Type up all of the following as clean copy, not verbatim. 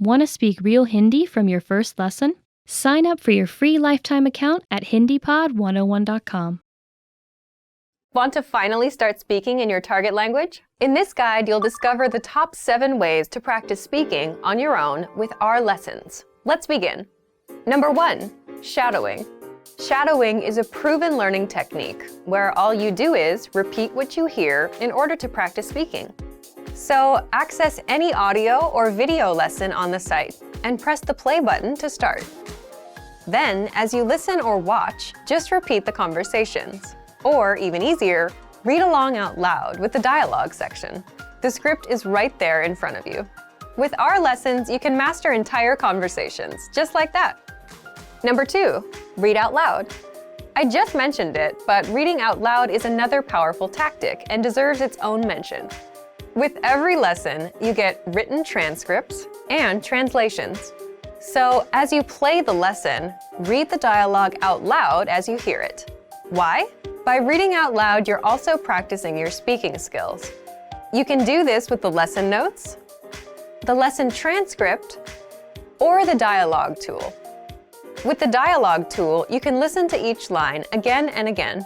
Want to speak real Hindi from your first lesson? Sign up for your free lifetime account at HindiPod101.com. Want to finally start speaking in your target language? In this guide, you'll discover the top 7 ways to practice speaking on your own with our lessons. Let's begin. Number 1, shadowing. Shadowing is a proven learning technique where all you do is repeat what you hear in order to practice speaking. So, access any audio or video lesson on the site and press the play button to start. Then, as you listen or watch, just repeat the conversations. Or, even easier, read along out loud with the dialogue section. The script is right there in front of you. With our lessons, you can master entire conversations, just like that. Number 2, read out loud. I just mentioned it, but reading out loud is another powerful tactic and deserves its own mention. With every lesson, you get written transcripts and translations. So, as you play the lesson, read the dialogue out loud as you hear it. Why? By reading out loud, you're also practicing your speaking skills. You can do this with the lesson notes, the lesson transcript, or the dialogue tool. With the dialogue tool, you can listen to each line again and again,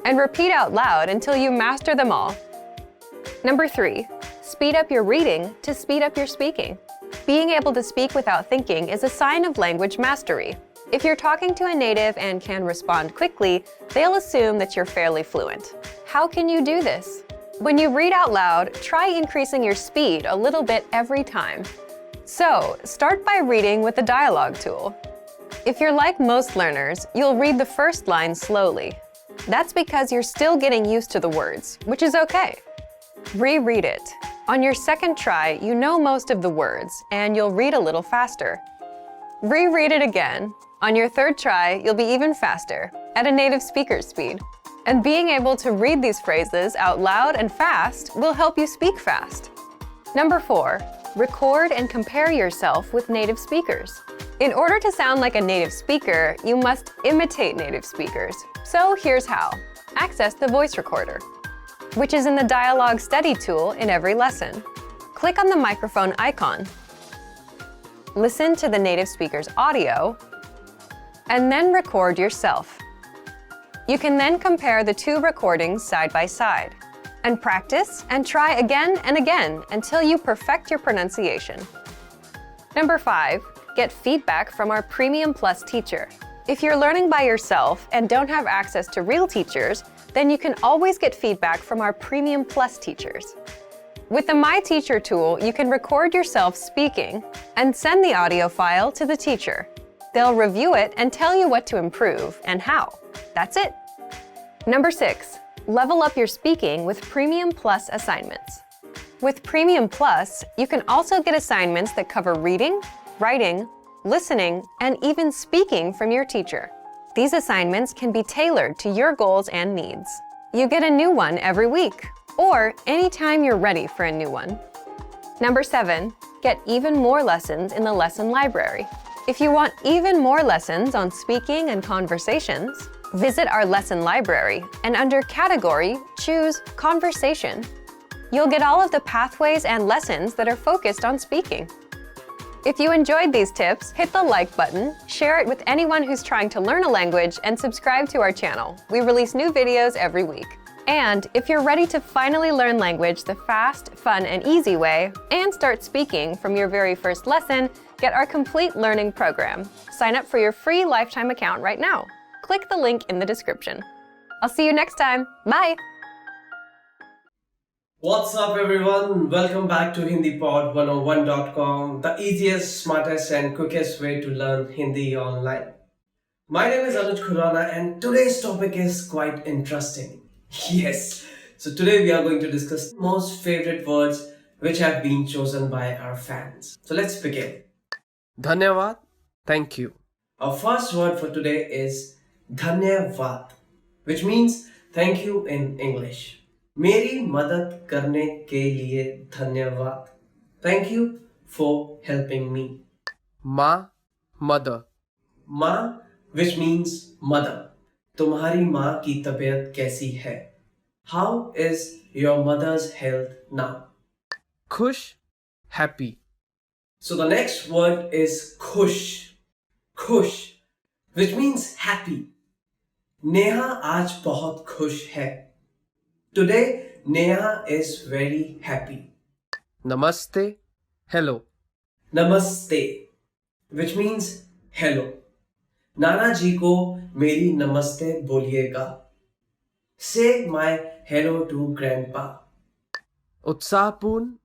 and repeat out loud until you master them all. Number 3, speed up your reading to speed up your speaking. Being able to speak without thinking is a sign of language mastery. If you're talking to a native and can respond quickly, they'll assume that you're fairly fluent. How can you do this? When you read out loud, try increasing your speed a little bit every time. So, start by reading with the dialogue tool. If you're like most learners, you'll read the first line slowly. That's because you're still getting used to the words, which is okay. Reread it. On your second try, you know most of the words, and you'll read a little faster. Reread it again. On your third try, you'll be even faster, at a native speaker's speed. And being able to read these phrases out loud and fast will help you speak fast. Number 4, record and compare yourself with native speakers. In order to sound like a native speaker, you must imitate native speakers. So here's how. Access the voice recorder, which is in the dialogue study tool in every lesson. Click on the microphone icon. Listen to the native speaker's audio, and then record yourself. You can then compare the 2 recordings side by side, and practice and try again and again until you perfect your pronunciation. Number 5, get feedback from our Premium Plus teacher. If you're learning by yourself and don't have access to real teachers, then you can always get feedback from our Premium Plus teachers. With the My Teacher tool, you can record yourself speaking and send the audio file to the teacher. They'll review it and tell you what to improve and how. That's it. Number 6, level up your speaking with Premium Plus assignments. With Premium Plus, you can also get assignments that cover reading, writing, listening, and even speaking from your teacher. These assignments can be tailored to your goals and needs. You get a new one every week, or anytime you're ready for a new one. Number 7, get even more lessons in the lesson library. If you want even more lessons on speaking and conversations, visit our lesson library and under Category, choose Conversation. You'll get all of the pathways and lessons that are focused on speaking. If you enjoyed these tips, hit the like button, share it with anyone who's trying to learn a language, and subscribe to our channel. We release new videos every week. And if you're ready to finally learn language the fast, fun, and easy way, and start speaking from your very first lesson, get our complete learning program. Sign up for your free lifetime account right now. Click the link in the description. I'll see you next time. Bye! What's up everyone? Welcome back to HindiPod101.com, the easiest, smartest and quickest way to learn Hindi online. My name is Anuj Khurana and today's topic is quite interesting. Yes, so today we are going to discuss most favorite words which have been chosen by our fans. So let's begin. Dhanyavad, thank you. Our first word for today is Dhanyavad, which means thank you in English. मेरी मदद करने के लिए धन्यवाद. Thank you for helping me. Ma, mother. माँ, which means mother. तुम्हारी माँ की तबीयत कैसी है? How is your mother's health now? Khush, happy. So the next word is khush. Khush, which means happy. Neha आज बहुत खुश है. Today, Neha is very happy. Namaste. Hello. Namaste, which means hello. नाना जी को मेरी नमस्ते बोलिएगा. Say my hello to grandpa. Utsaapurn,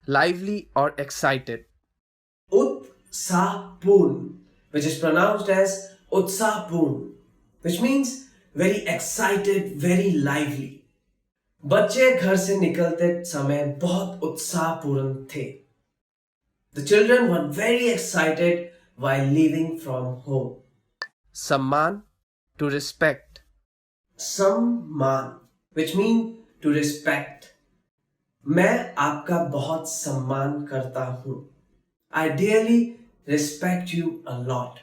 lively or excited. Utsapurn, which is pronounced as Utsapurn, which means very excited, very lively. बच्चे घर से निकलते समय बहुत उत्साहपूर्ण थे. The children were very excited while leaving from home. Samman, to respect. सम्मान, which means to respect. मैं आपका बहुत सम्मान करता हूँ. I dearly respect you a lot.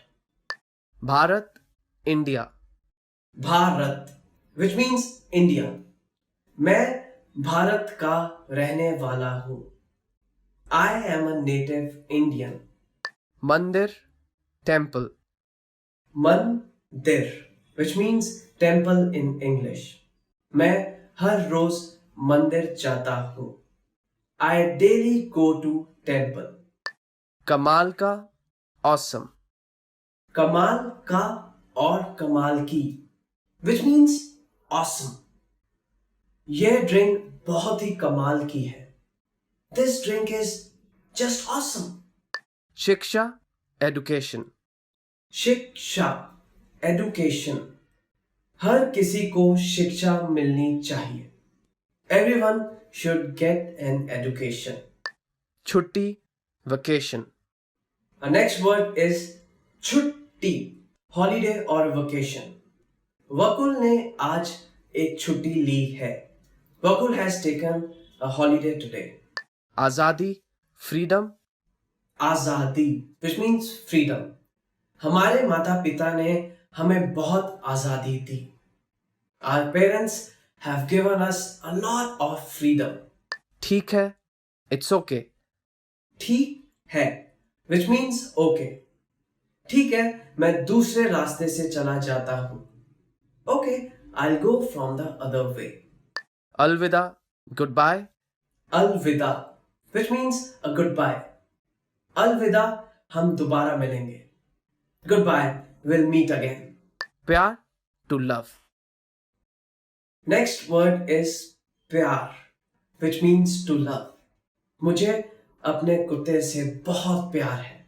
Bharat, India. Bharat, which means India. मैं भारत का रहने वाला हूँ. I am a native Indian. Mandir, temple. मंदिर, which means temple in English. मैं हर रोज मंदिर जाता हूँ. I daily go to temple. Kamal ka, awesome. कमाल का और कमाल की, which means awesome. यह ड्रिंक बहुत ही कमाल की है. This drink is just awesome. Shiksha, education. शिक्षा, education. हर किसी को शिक्षा मिलनी चाहिए. Everyone should get an education. Chutti, vacation. Our next word is छुट्टी, holiday or vacation. वकुल ने आज एक छुट्टी ली है. Vakul has taken a holiday today. Azadi, freedom. आजादी, which means freedom. हमारे माता पिता ने हमें बहुत आजादी दी. Our parents have given us a lot of freedom. ठीक है, it's okay. ठीक है, which means okay. ठीक है, मैं दूसरे रास्ते से चला जाता हूँ. Okay, I'll go from the other way. Alvida, goodbye. अलविदा, which means a goodbye. अलविदा, हम दोबारा मिलेंगे. Goodbye, we'll meet again. Pyar, to love. Next word is प्यार, which means to love. मुझे अपने कुत्ते से बहुत प्यार है.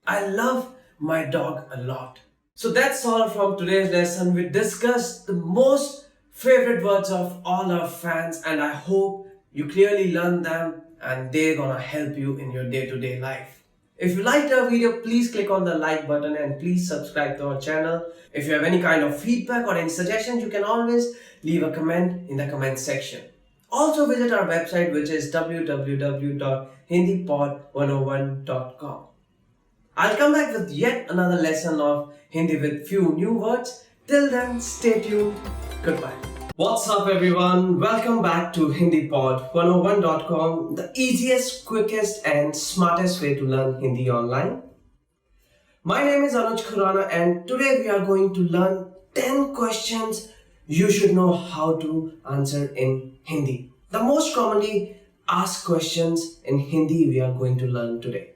I love my dog a lot. So that's all from today's lesson. We discussed the most favorite words of all our fans, and I hope you clearly learned them and they're gonna help you in your day-to-day life. If you liked our video, please click on the like button and please subscribe to our channel. If you have any kind of feedback or any suggestions, you can always leave a comment in the comment section. Also visit our website, which is www.hindipod101.com. I'll come back with yet another lesson of Hindi with few new words. Till then, stay tuned. Goodbye. What's up everyone? Welcome back to HindiPod101.com, the easiest, quickest and smartest way to learn Hindi online. My name is Anuj Khurana and today we are going to learn 10 questions you should know how to answer in Hindi. The most commonly asked questions in Hindi we are going to learn today.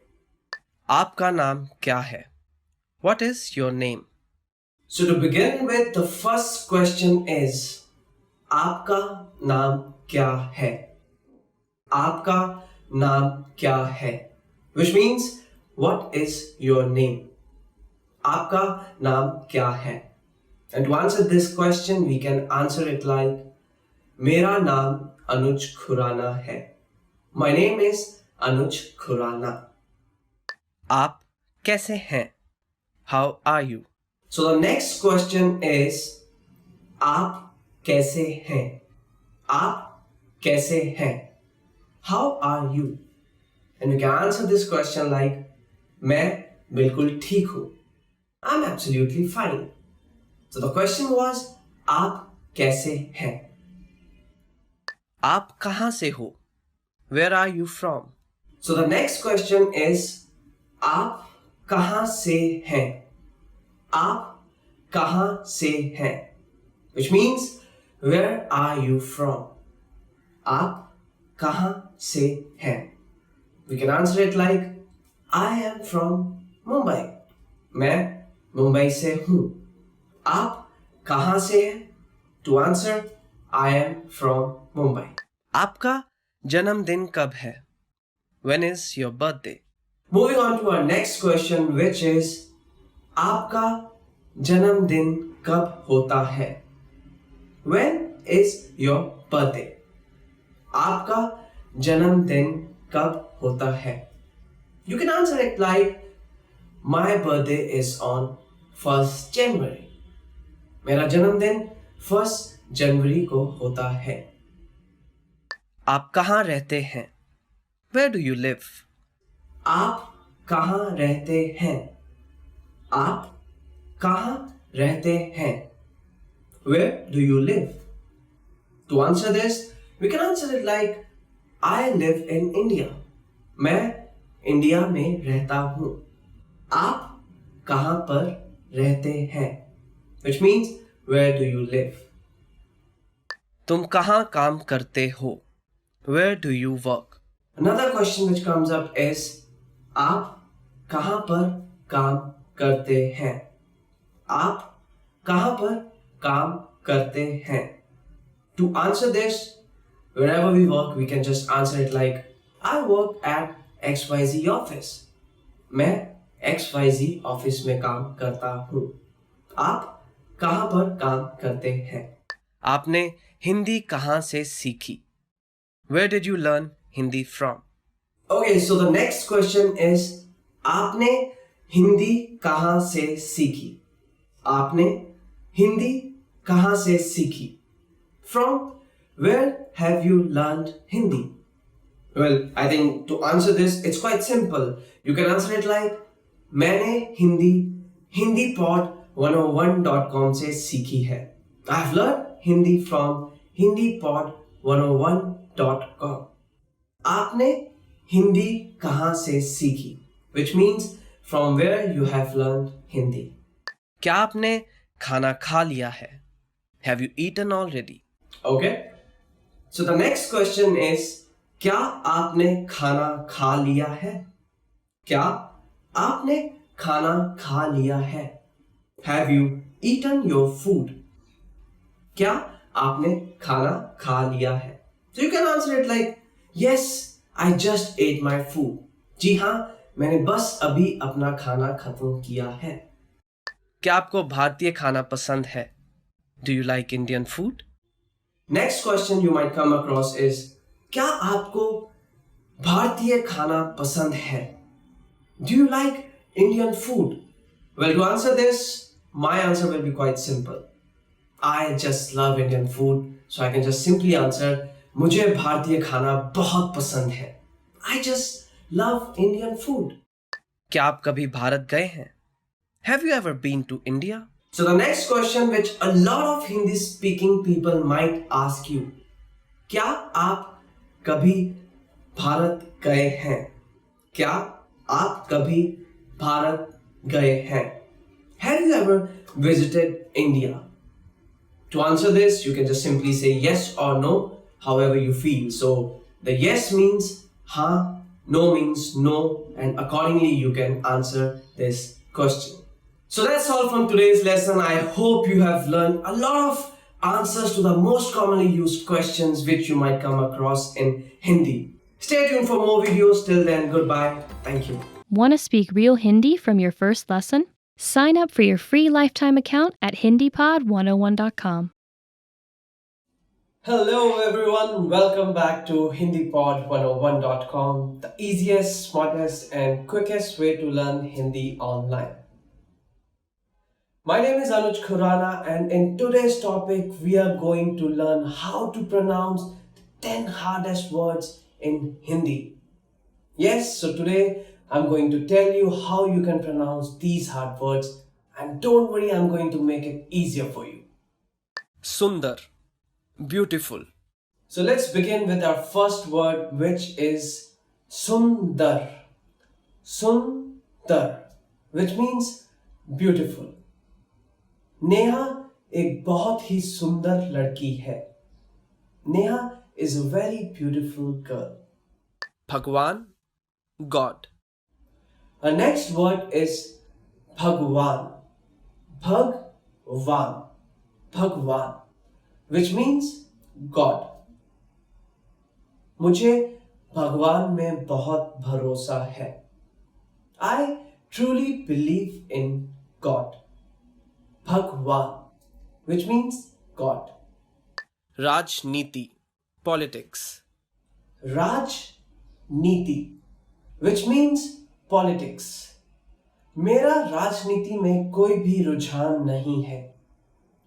आपका नाम क्या है? What is your name? So to begin with, the first question is आपका नाम क्या है? आपका नाम क्या है? Which means what is your name? आपका नाम क्या है? And to answer this question, we can answer it like मेरा नाम अनुज खुराना है. My name is Anuj Khurana. आप कैसे हैं? How are you? So the next question is आप कैसे हैं? आप कैसे हैं? How are you? And we can answer this question like मैं बिल्कुल ठीक हूँ. I'm absolutely fine. So the question was आप कैसे हैं? आप कहाँ से हो? Where are you from? So the next question is आप कहाँ से हैं? आप कहाँ से हैं? Which means, where are you from? आप कहाँ से हैं? We can answer it like, I am from Mumbai. मैं मुंबई से हूँ. आप कहाँ से हैं? To answer, I am from Mumbai. आपका जन्मदिन कब है? When is your birthday? Moving on to our next question, which is, आपका जन्मदिन कब होता है? When is your birthday? आपका जन्मदिन कब होता है? You can answer it like, my birthday is on 1st January. मेरा जन्मदिन 1st जनवरी को होता है. आप कहाँ रहते हैं? Where do you live? आप कहाँ रहते हैं? आप कहाँ रहते हैं? Where do you live? To answer this, we can answer it like, I live in India. मैं इंडिया में रहता हूँ. आप कहाँ पर रहते हैं? Which means, where do you live? तुम कहाँ काम करते हो? Where do you work? Another question which comes up is, आप कहाँ पर काम करते हैं? आप कहाँ पर काम करते हैं? To answer this, wherever we work, we can just answer it like, I work at XYZ office. मैं XYZ ऑफिस में काम करता हूँ. आप कहाँ पर काम करते हैं? आपने हिंदी कहाँ से सीखी? Where did you learn Hindi from? Okay, so the next question is, आपने हिंदी कहाँ से सीखी? आपने हिंदी कहाँ से सीखी? From where have you learned Hindi? Well, I think to answer this, it's quite simple. You can answer it like, मैंने Hindi hindipod101.com से सीखी है. I've learned Hindi from hindipod101.com. आपने हिंदी कहाँ से सीखी? Which means, from where you have learned Hindi. क्या आपने खाना खा लिया है? Have you eaten already? Okay. So the next question is, क्या आपने खाना खा लिया है? क्या आपने खाना खा लिया है? Have you eaten your food? क्या आपने खाना खा लिया है? So you can answer it like, yes, I just ate my food. जी हाँ, मैंने बस अभी अपना खाना खत्म किया है. क्या आपको भारतीय खाना पसंद है? Do you like Indian food? Next question you might come across is, क्या आपको भारतीय खाना पसंद है? Do you like Indian food? Well, to answer this, my answer will be quite simple. I just love Indian food, so I can just simply answer, मुझे भारतीय खाना बहुत पसंद है. I just love Indian food. क्या आप कभी भारत गए हैं? Have you ever been to India? So the next question which a lot of Hindi speaking people might ask you, क्या आप कभी भारत गए हैं? क्या आप कभी भारत गए हैं? Have you ever visited India? To answer this, you can just simply say yes or no, however you feel. So the yes means हाँ, no means no, and accordingly you can answer this question. So that's all from today's lesson. I hope you have learned a lot of answers to the most commonly used questions which you might come across in Hindi. Stay tuned for more videos. Till then, goodbye. Thank you. Want to speak real Hindi from your first lesson? Sign up for your free lifetime account at HindiPod101.com. Hello everyone, welcome back to HindiPod101.com, the easiest, smartest and quickest way to learn Hindi online. My name is Anuj Khurana and in today's topic we are going to learn how to pronounce the 10 hardest words in Hindi. Yes, so today I'm going to tell you how you can pronounce these hard words, and don't worry, I'm going to make it easier for you. Sundar. Beautiful. So let's begin with our first word, which is Sundar. Sundar. which means beautiful. Neha एक बहुत ही सुंदर लड़की है. Neha is a very beautiful girl. Bhagwan, God. Our next word is Bhagwan. Bhagwan. Bhagwan, which means God. मुझे भगवान में बहुत भरोसा है. I truly believe in God. Bhagwan, which means God. Rajniti, politics. राजनीति, which means politics. मेरा राजनीति में कोई भी रुझान नहीं है.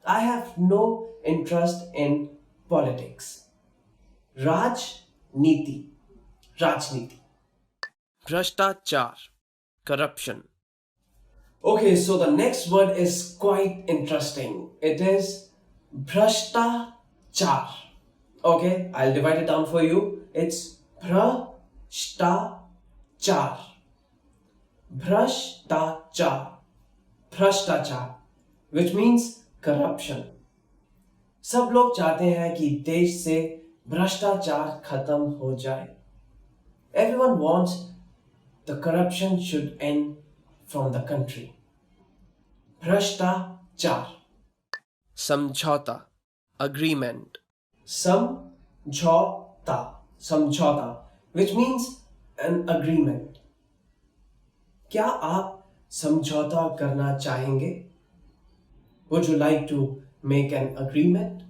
I have no interest in politics. राजनीति, राजनीति. Bhrashtachar, corruption. Okay, so the next word is quite interesting. It is bhrashtachar. Okay, I'll divide it down for you. It's bhrashtachar. Bhrashtachar. Bhrashtachar, which means corruption. सब लोग चाहते हैं कि देश से भ्रष्टाचार खत्म हो जाए. Everyone wants the corruption should end from the country. Bhrashtachar. Samjhauta, agreement. Samjhauta. Samjhauta, which means an agreement. क्या आप समझौता करना चाहेंगे? Would you like to make an agreement?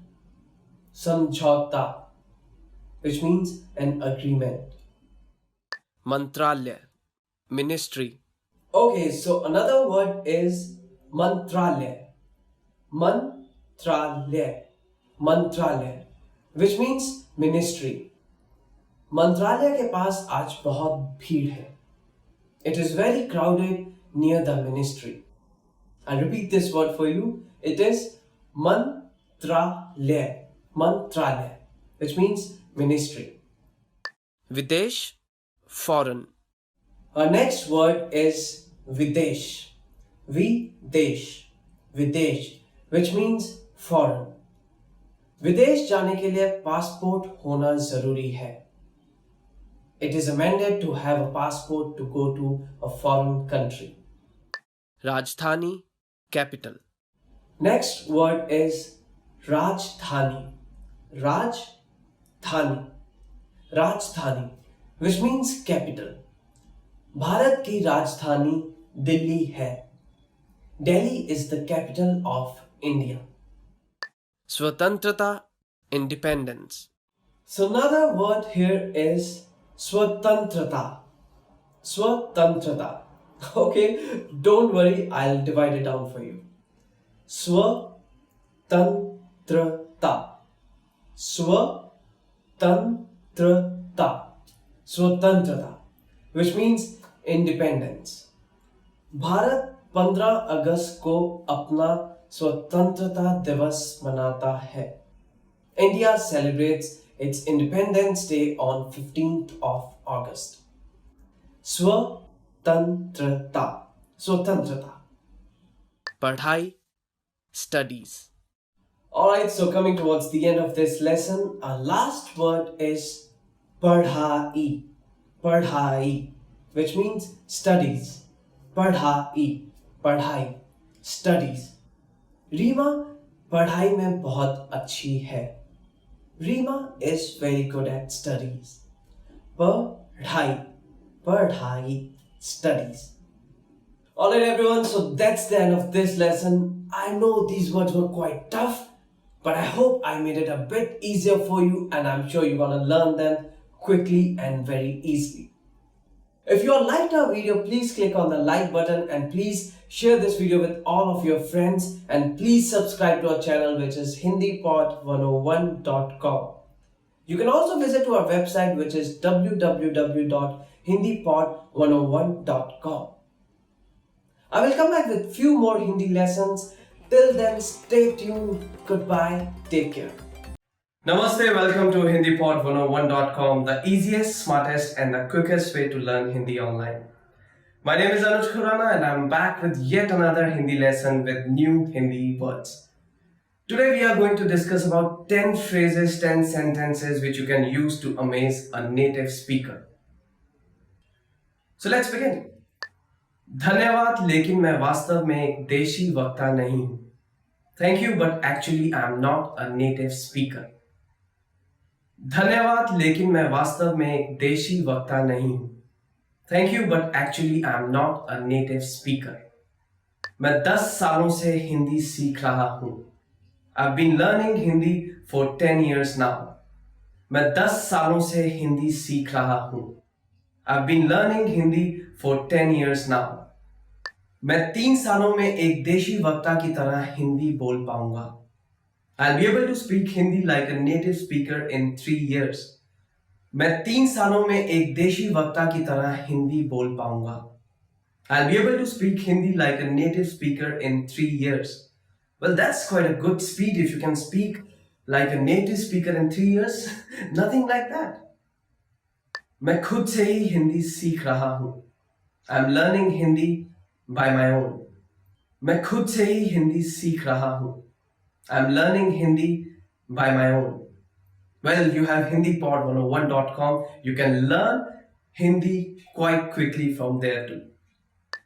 Samjhauta, which means an agreement. Mantralaya, ministry. Okay, so another word is mantralaya. Mantralaya. Mantralaya, which means ministry. मंत्रालय के पास आज बहुत भीड़ है. It is very crowded near the ministry. I'll repeat this word for you. It is mantralaya. Mantralaya, which means ministry. Videsh, foreign. Our next word is videsh. Videsh. Videsh, which means foreign. विदेश जाने के लिए passport होना जरूरी है. It is amended to have a passport to go to a foreign country. Rajdhani, capital. Next word is Rajdhani. Rajdhani. Rajdhani, which means capital. Bharat की राजधानी दिल्ली है. Delhi is the capital of India. Swatantrata, independence. So another word here is Swatantrata. Swatantrata. Okay, don't worry, I'll divide it down for you. Swatantrata. Swatantrata. Swatantrata, which means independence. Bharat 15 अगस्त को अपना स्वतंत्रता दिवस मनाता है. India celebrates its Independence Day on 15th of August. Swatantrata. Swatantrata. Padhai, studies. Alright, so coming towards the end of this lesson, our last word is padhai. Padhai, which means studies. Padhai. Padhai. Studies. Reema पढ़ाई में बहुत अच्छी है. Reema is very good at studies. पढ़ाई. Padhai. Studies. Alright everyone, so that's the end of this lesson. I know these words were quite tough, but I hope I made it a bit easier for you and I'm sure you're gonna learn them quickly and very easily. If you all liked our video, please click on the like button and please share this video with all of your friends and please subscribe to our channel which is hindipod101.com. You can also visit to our website which is www.hindipod101.com. I will come back with few more Hindi lessons. Till then, stay tuned. Goodbye. Take care. Namaste, welcome to HindiPod101.com, the easiest, smartest and the quickest way to learn Hindi online. My name is Anuj Khurana and I'm back with yet another Hindi lesson with new Hindi words. Today we are going to discuss about 10 phrases, 10 sentences which you can use to amaze a native speaker. So let's begin. धन्यवाद लेकिन मैं वास्तव में एक देशी वक्ता नहीं हूँ. Thank you but actually I am not a native speaker. धन्यवाद लेकिन मैं वास्तव में एक देशी वक्ता नहीं हूँ. Thank you but actually I am not a native speaker. मैं 10 सालों से हिंदी सीख रहा हूँ. I've been learning Hindi for 10 years now. मैं 10 सालों से हिंदी सीख रहा हूँ. I've been learning Hindi for 10 years now. मैं 3 सालों में एक देशी वक्ता की तरह हिंदी बोल पाऊंगा. I'll be able to speak Hindi like a native speaker in 3 years. मैं 3 सालों में एक देशी वक्ता की तरह हिंदी बोल पाऊंगा. I'll be able to speak Hindi like a native speaker in 3 years. Well, that's quite a good speed if you can speak like a native speaker in 3 years. Nothing like that. मैं खुद से ही हिंदी सीख रहा हूँ. I'm learning Hindi by my own. मैं खुद से ही हिंदी सीख रहा हूँ. I'm learning Hindi by my own. Well, you have HindiPod101.com. You can learn Hindi quite quickly from there too.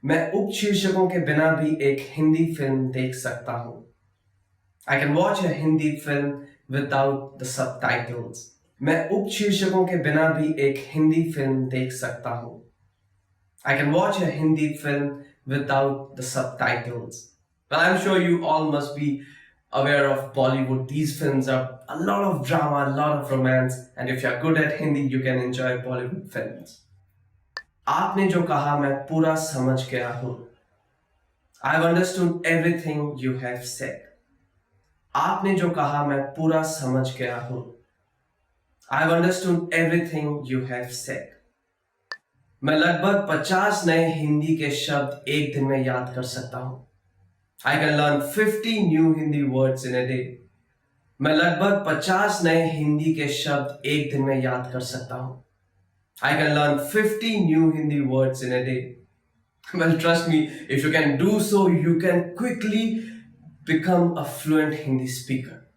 मैं उपशीर्षकों के बिना भी एक हिंदी फिल्म देख सकता हूँ. I can watch a Hindi film without the subtitles. मैं उपशीर्षकों के बिना भी एक हिंदी फिल्म देख सकता हूँ. I can watch a Hindi film without the subtitles. Well, I'm sure you all must be aware of Bollywood. These films are a lot of drama, a lot of romance, and if you're good at Hindi, you can enjoy Bollywood films. आपने जो कहा मैं पूरा समझ गया हूँ. I've understood everything you have said. आपने जो कहा मैं पूरा समझ गया हूँ. I've understood everything you have said. मैं लगभग 50 नए हिंदी के शब्द एक दिन में याद कर सकता हूँ. I can learn 50 new Hindi words in a day. मैं लगभग 50 नए हिंदी के शब्द एक दिन में याद कर सकता हूँ. I can learn 50 new Hindi words in a day. Well, trust me, if you can do so, you can quickly become a fluent Hindi speaker.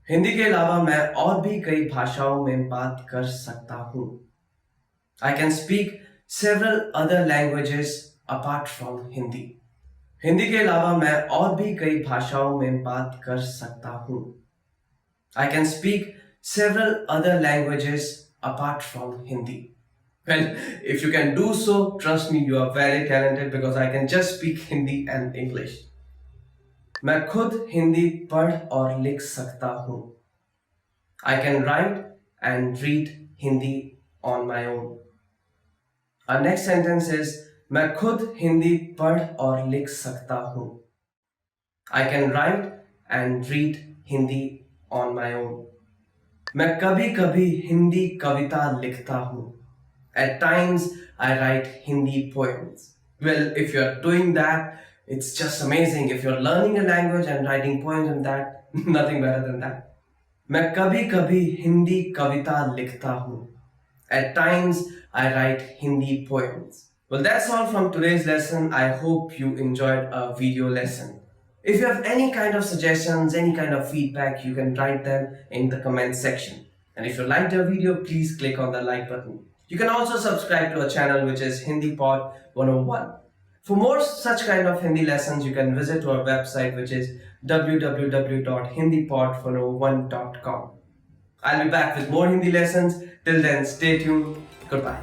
Hindi के अलावा मैं और भी कई भाषाओं में बात कर सकता हूँ. I can speak several other languages apart from Hindi. Hindi के अलावा मैं और भी कई भाषाओं में बात कर सकता हूँ. I can speak several other languages apart from Hindi. Well, if you can do so, trust me, you are very talented because I can just speak Hindi and English. मैं खुद हिंदी पढ़ और लिख सकता हूँ. I can write and read Hindi on my own. Our next sentence is मैं खुद हिंदी पढ़ और लिख सकता हूँ. I can write and read Hindi on my own. मैं कभी कभी हिंदी कविता लिखता हूँ. At times I write Hindi poems. Well, if you're doing that, it's just amazing. If you're learning a language and writing poems and that, nothing better than that. मैं कभी कभी हिंदी कविता लिखता हूँ. At times I write Hindi poems. Well, that's all from today's lesson. I hope you enjoyed our video lesson. If you have any kind of suggestions, any kind of feedback, you can write them in the comment section. And if you liked our video, please click on the like button. You can also subscribe to our channel, which is HindiPod 101. For more such kind of Hindi lessons, you can visit our website, which is www.hindipod101.com. I'll be back with more Hindi lessons. Till then, stay tuned. Goodbye.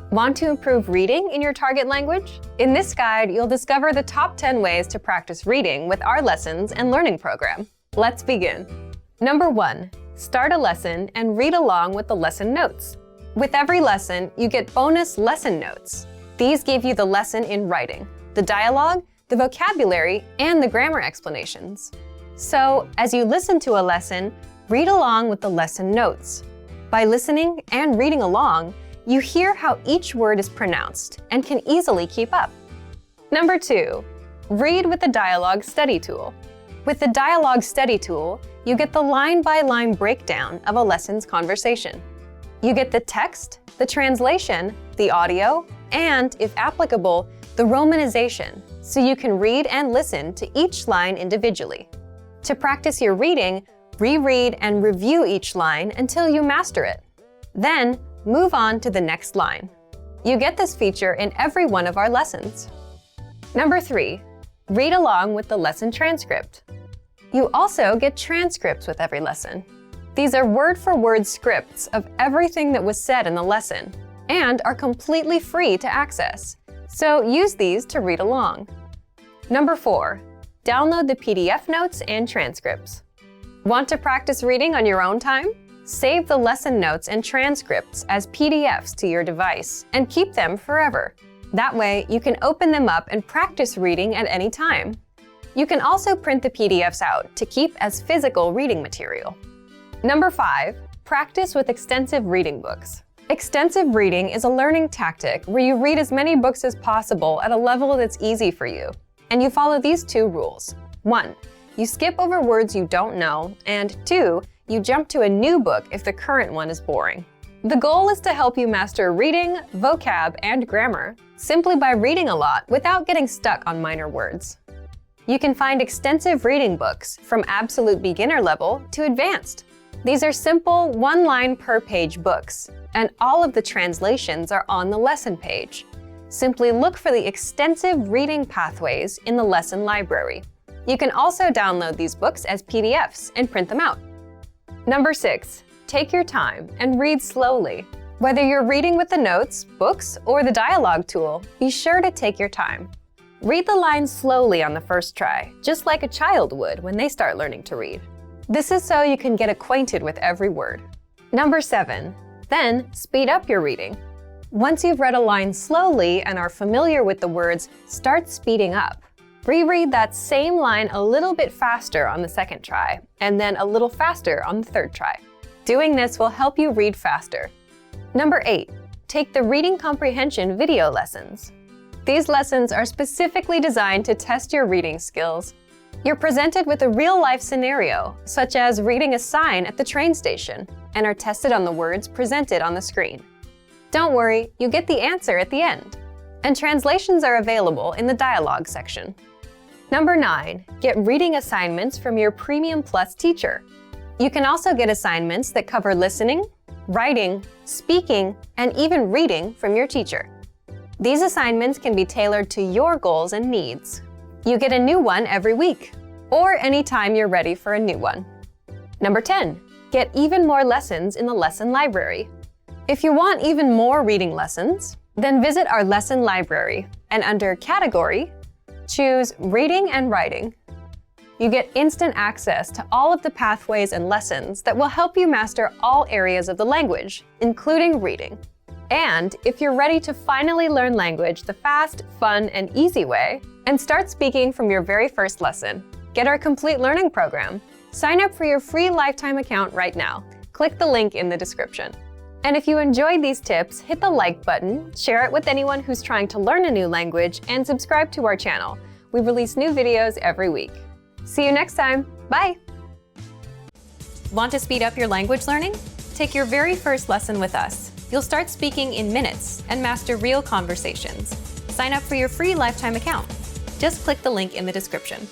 Want to improve reading in your target language? In this guide, you'll discover the top 10 ways to practice reading with our lessons and learning program. Let's begin. Number 1. Start a lesson and read along with the lesson notes. With every lesson, you get bonus lesson notes. These give you the lesson in writing, the dialogue, the vocabulary, and the grammar explanations. So, as you listen to a lesson, read along with the lesson notes. By listening and reading along, you hear how each word is pronounced and can easily keep up. Number 2, read with the Dialogue Study Tool. With the Dialogue Study Tool, you get the line-by-line breakdown of a lesson's conversation. You get the text, the translation, the audio, and, if applicable, the romanization, so you can read and listen to each line individually. To practice your reading, reread and review each line until you master it. Then, move on to the next line. You get this feature in every one of our lessons. Number 3, read along with the lesson transcript. You also get transcripts with every lesson. These are word-for-word scripts of everything that was said in the lesson and are completely free to access, so use these to read along. Number 4, download the PDF notes and transcripts. Want to practice reading on your own time? Save the lesson notes and transcripts as PDFs to your device and keep them forever. That way, you can open them up and practice reading at any time. You can also print the PDFs out to keep as physical reading material. Number 5, practice with extensive reading books. Extensive reading is a learning tactic where you read as many books as possible at a level that's easy for you. And you follow these 2 rules. 1, you skip over words you don't know, and 2, you jump to a new book if the current one is boring. The goal is to help you master reading, vocab, and grammar simply by reading a lot without getting stuck on minor words. You can find extensive reading books from absolute beginner level to advanced. These are simple, one-line per page books, and all of the translations are on the lesson page. Simply look for the extensive reading pathways in the lesson library. You can also download these books as PDFs and print them out. Number 6, take your time and read slowly. Whether you're reading with the notes, books, or the dialogue tool, be sure to take your time. Read the lines slowly on the first try, just like a child would when they start learning to read. This is so you can get acquainted with every word. Number 7, then speed up your reading. Once you've read a line slowly and are familiar with the words, start speeding up. Reread that same line a little bit faster on the second try, and then a little faster on the third try. Doing this will help you read faster. Number 8, take the reading comprehension video lessons. These lessons are specifically designed to test your reading skills. You're presented with a real-life scenario, such as reading a sign at the train station, and are tested on the words presented on the screen. Don't worry, you get the answer at the end. And translations are available in the dialogue section. Number 9, get reading assignments from your Premium Plus teacher. You can also get assignments that cover listening, writing, speaking, and even reading from your teacher. These assignments can be tailored to your goals and needs. You get a new one every week, or anytime you're ready for a new one. Number 10, get even more lessons in the lesson library. If you want even more reading lessons, then visit our lesson library and under Category, choose Reading and Writing. You get instant access to all of the pathways and lessons that will help you master all areas of the language, including reading. And if you're ready to finally learn language the fast, fun, and easy way, and start speaking from your very first lesson, get our complete learning program. Sign up for your free lifetime account right now. Click the link in the description. And if you enjoyed these tips, hit the like button, share it with anyone who's trying to learn a new language, and subscribe to our channel. We release new videos every week. See you next time. Bye! Want to speed up your language learning? Take your very first lesson with us. You'll start speaking in minutes and master real conversations. Sign up for your free lifetime account. Just click the link in the description.